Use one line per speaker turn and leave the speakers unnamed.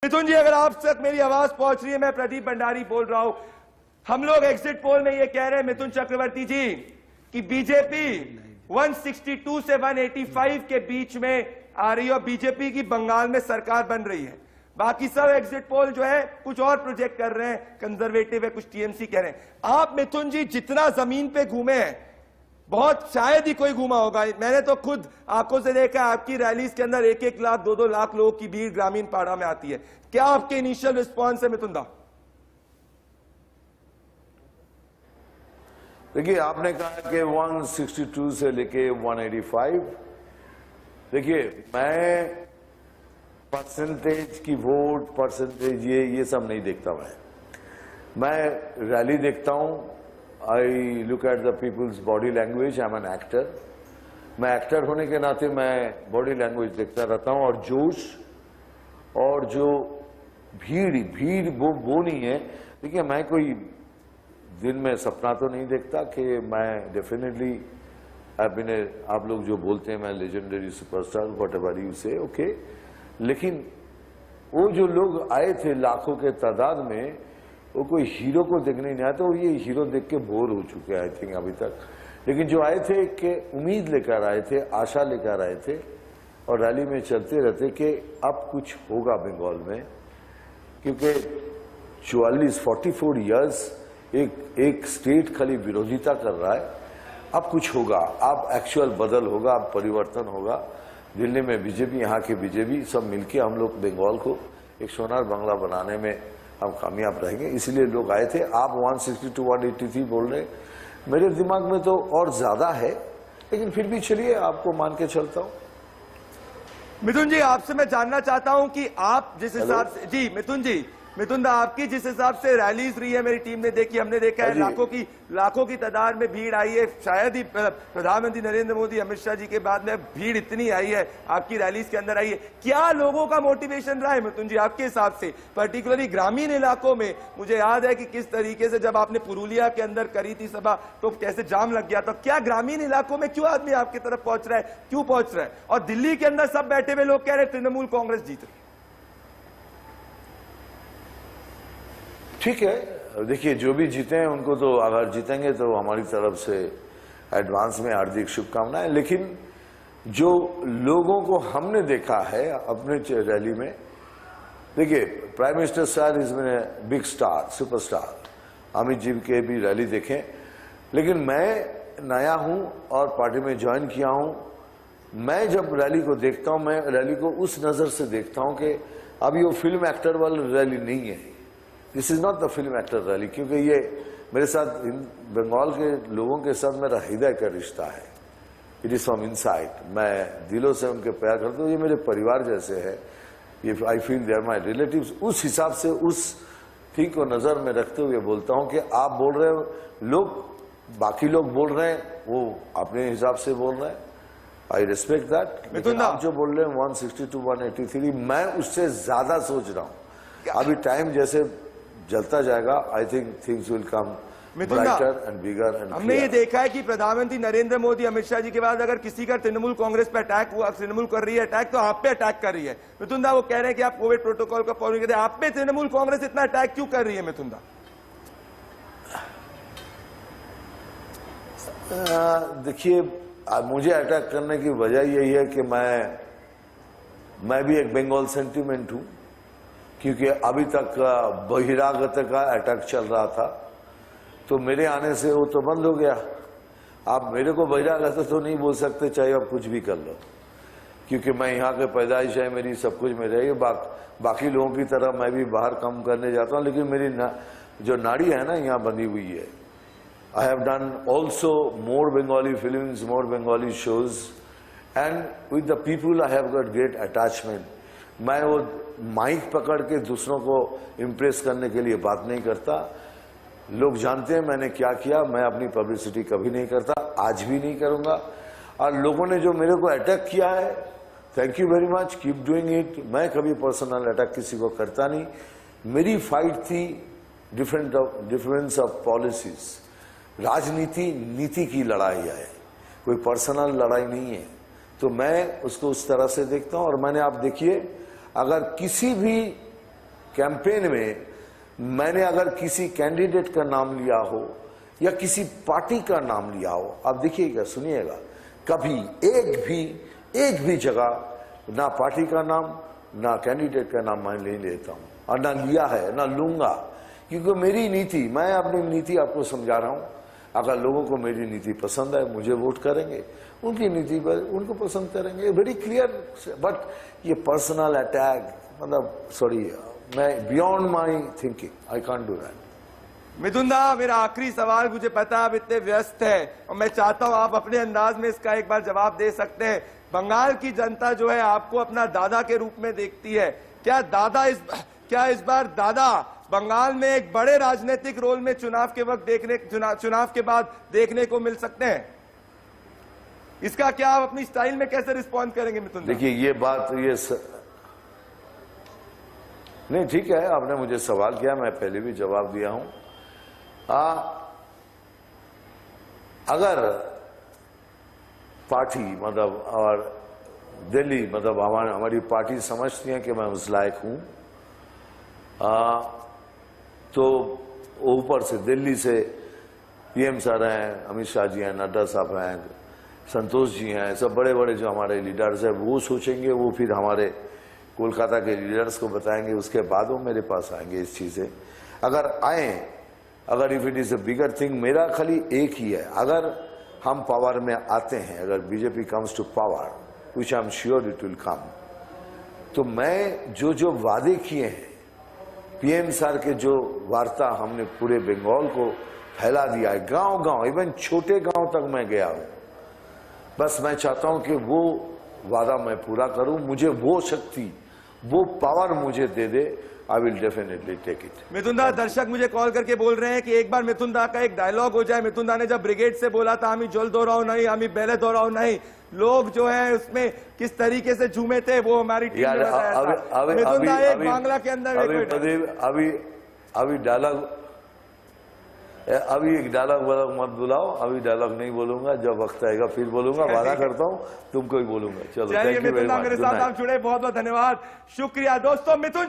मिथुन जी, अगर आप तक मेरी आवाज पहुंच रही है, मैं प्रदीप भंडारी बोल रहा हूं। हम लोग एग्जिट पोल में ये कह रहे हैं मिथुन चक्रवर्ती जी कि बीजेपी 162 से 185 के बीच में आ रही है और बीजेपी की बंगाल में सरकार बन रही है। बाकी सब एग्जिट पोल जो है कुछ और प्रोजेक्ट कर रहे हैं, कंजर्वेटिव है, कुछ टीएमसी कह रहे हैं। आप मिथुन जी जितना जमीन पे घूमे हैं, बहुत शायद ही कोई घूमा होगा। मैंने तो खुद आंखों से देखा, आपकी रैलीज के अंदर 1-1 लाख 2-2 लाख लोगों की भीड़ ग्रामीण पाड़ा में आती है। क्या आपके इनिशियल रिस्पॉन्स है मिथुन दा?
देखिए, आपने कहा कि 162 से लेके 185। देखिए, मैं परसेंटेज की वोट, परसेंटेज ये सब नहीं देखता। मैं रैली देखता हूं। I look at the people's body language. I am an actor. मैं एक्टर होने के नाते मैं बॉडी लैंग्वेज देखता रहता हूं, और जोश और जो भीड़ वो नहीं है। देखिए, मैं कोई दिन में सपना तो नहीं देखता कि मैं डेफिनेटली आप लोग जो बोलते हैं मैं legendary superstar, what ever you से, ओके। लेकिन वो जो लोग आए थे लाखों के तादाद में, वो कोई हीरो को देखने नहीं आया। तो ये हीरो देख के बोर हो चुके हैं आई थिंक अभी तक। लेकिन जो आए थे कि उम्मीद लेकर आए थे, आशा लेकर आए थे, और रैली में चलते रहते कि अब कुछ होगा बंगाल में। क्योंकि 44 ईयर्स एक स्टेट खाली विरोधिता कर रहा है। अब कुछ होगा, अब एक्चुअल बदल होगा, अब परिवर्तन होगा। दिल्ली में बीजेपी, यहाँ के बीजेपी सब मिलके हम लोग बंगाल को एक सोनार बांग्ला बनाने में हम कामयाब रहेंगे। इसलिए लोग आए थे। आप 162 183 बोल रहे, मेरे दिमाग में तो और ज्यादा है, लेकिन फिर भी चलिए आपको मान के चलता हूं।
मिथुन जी, आपसे मैं जानना चाहता हूं कि आप जिस हिसाब से, जी मिथुन दा, आपकी जिस हिसाब से रैलीज रही है, मेरी टीम ने देखी, हमने देखा है लाखों की तादाद में भीड़ आई है। शायद ही प्रधानमंत्री नरेंद्र मोदी, अमित शाह जी के बाद में भीड़ इतनी आई है, आपकी रैलीज के अंदर आई है। क्या लोगों का मोटिवेशन रहा है मिथुन जी आपके हिसाब से, पर्टिकुलरली ग्रामीण इलाकों में? मुझे याद है कि किस तरीके से जब आपने पुरुलिया के अंदर करी थी सभा, तो कैसे जाम लग गया था। क्या ग्रामीण इलाकों में क्यों आदमी आपकी तरफ पहुंच रहा है, क्यों पहुंच रहा है? और दिल्ली के अंदर सब बैठे हुए लोग कह रहे हैं तृणमूल कांग्रेस जीत रही।
ठीक है, देखिए, जो भी जीते हैं उनको तो, अगर जीतेंगे तो हमारी तरफ से एडवांस में हार्दिक शुभकामनाएं। लेकिन जो लोगों को हमने देखा है अपने रैली में, देखिए, prime minister sir is been a big star, superstar. Amit ji के भी रैली देखें। लेकिन मैं नया हूं और पार्टी में ज्वाइन किया हूं। मैं जब रैली को देखता हूं, मैं रैली को उस नजर से देखता हूं कि अभी वो फिल्म एक्टर वाली रैली नहीं है। This is not the film actor rally, क्योंकि ये मेरे साथ बंगाल के लोगों के साथ मेरा हृदय का रिश्ता है। It is from inside. मैं दिलों से उनके प्यार करता हूँ। ये मेरे परिवार जैसे है। ये I feel they are my relatives. उस हिसाब से उस थिंग को नजर में रखते हुए बोलता हूँ कि आप बोल रहे हो, बाकी लोग बोल रहे हैं, वो अपने हिसाब से बोल रहे हैं। I respect that. लेकिन आप जो बोल रहे हैं 162 183, मैं उससे ज्यादा सोच रहा हूँ। अभी टाइम जैसे जलता जाएगा, I think things will come brighter and bigger and.
हमने ये देखा है कि प्रधानमंत्री नरेंद्र मोदी, अमित शाह जी के बाद अगर किसी का तृणमूल कांग्रेस पे अटैक हुआ, तृणमूल कर रही है अटैक, तो आप पे अटैक कर रही है। मिथुन दा, वो कह रहे हैं कि आप कोविड प्रोटोकॉल का फॉलो करते हैं, आप पे तृणमूल कांग्रेस इतना अटैक क्यों कर रही है मिथुन दा?
देखिए, मुझे अटैक करने की वजह यही है कि मैं भी एक बंगाल सेंटिमेंट हूं। क्योंकि अभी तक बहिरागत का अटैक चल रहा था, तो मेरे आने से वो तो बंद हो गया। आप मेरे को बहिरागत तो नहीं बोल सकते, चाहे आप कुछ भी कर लो, क्योंकि मैं यहाँ के पैदाइश है, मेरी सब कुछ मेरे है। बाकी लोगों की तरह मैं भी बाहर काम करने जाता हूँ, लेकिन मेरी जो नाड़ी है ना, यहाँ बंधी हुई है। I have done also more Bengali films, more Bengali shows, and with the people I have got great attachment. मैं वो माइक पकड़ के दूसरों को इम्प्रेस करने के लिए बात नहीं करता। लोग जानते हैं मैंने क्या किया। मैं अपनी पब्लिसिटी कभी नहीं करता, आज भी नहीं करूंगा। और लोगों ने जो मेरे को अटैक किया है, thank you very much, keep doing it. मैं कभी पर्सनल अटैक किसी को करता नहीं। मेरी फाइट थी डिफरेंस ऑफ पॉलिसीज। राजनीति नीति की लड़ाई है, कोई पर्सनल लड़ाई नहीं है। तो मैं उसको उस तरह से देखता हूं। और मैंने, आप देखिए, अगर किसी भी कैंपेन में मैंने अगर किसी कैंडिडेट का नाम लिया हो या किसी पार्टी का नाम लिया हो, आप देखिएगा, सुनिएगा, कभी एक भी जगह ना पार्टी का नाम ना कैंडिडेट का नाम मैं नहीं लेता हूं, और ना लिया है ना लूंगा, क्योंकि मेरी नीति, मैं अपनी नीति आपको समझा रहा हूं। अगर लोगों को मेरी नीति पसंद है मुझे वोट करेंगे, उनकी नीति पर उनको पसंद करेंगे, वेरी क्लियर। बट ये पर्सनल अटैक, मतलब सॉरी, मैं beyond my thinking, I can't do that.
Mithun da, मेरा आखिरी सवाल, मुझे पता आप इतने व्यस्त हैं और मैं चाहता हूं आप अपने अंदाज में इसका एक बार जवाब दे सकते हैं। बंगाल की जनता जो है आपको अपना दादा के रूप में देखती है, क्या इस बार दादा बंगाल में एक बड़े राजनीतिक रोल में चुनाव के वक्त चुनाव के बाद देखने को मिल सकते हैं? इसका क्या आप अपनी स्टाइल में कैसे रिस्पॉन्ड करेंगे मिथुन?
देखिए ये बात नहीं, ठीक है, आपने मुझे सवाल किया, मैं पहले भी जवाब दिया हूं। अगर पार्टी मतलब और दिल्ली मतलब हमारी पार्टी समझती है कि मैं उस लायक हूं, तो ऊपर से दिल्ली से पीएम सर हैं, अमित शाह जी हैं, नड्डा साहब हैं, संतोष जी हैं, सब बड़े बड़े जो हमारे लीडर्स हैं, वो सोचेंगे, वो फिर हमारे कोलकाता के लीडर्स को बताएंगे, उसके बाद वो मेरे पास आएंगे इस चीज़ से। अगर आए, अगर if it is a bigger thing, मेरा खाली एक ही है, अगर हम पावर में आते हैं, अगर BJP comes to power, which I am sure it will come, तो मैं जो वादे किए हैं, पीएम सर के जो वार्ता हमने पूरे बंगाल को फैला दिया है, गांव गांव, इवन छोटे गांव तक मैं गया हूं, बस मैं चाहता हूं कि वो वादा मैं पूरा करूं, मुझे वो शक्ति, वो पावर मुझे दे दे, I will definitely take it.
Mithun da, दर्शक मुझे कॉल करके बोल रहे हैं कि एक बार मिथुन दा का एक डायलॉग हो जाए। मिथुन दा ने जब ब्रिगेड से बोला था हमें जल दो रहा नहीं, हमें बेले दो रहा नहीं, लोग जो है उसमें किस तरीके से झूमे थे वो हमारी टीम ने बताया था। मिथुन दा, एक बांग्ला के अंदर
अभी एक डायलॉग मत बुलाओ, अभी डायलॉग नहीं बोलूंगा, जब वक्त आएगा फिर बोलूंगा, वादा करता हूं तुमको ही बोलूंगा। चलो, थैंक यू वेरी मच।
मेरे साथ आप जुड़े, बहुत बहुत धन्यवाद, शुक्रिया दोस्तों। मिथुन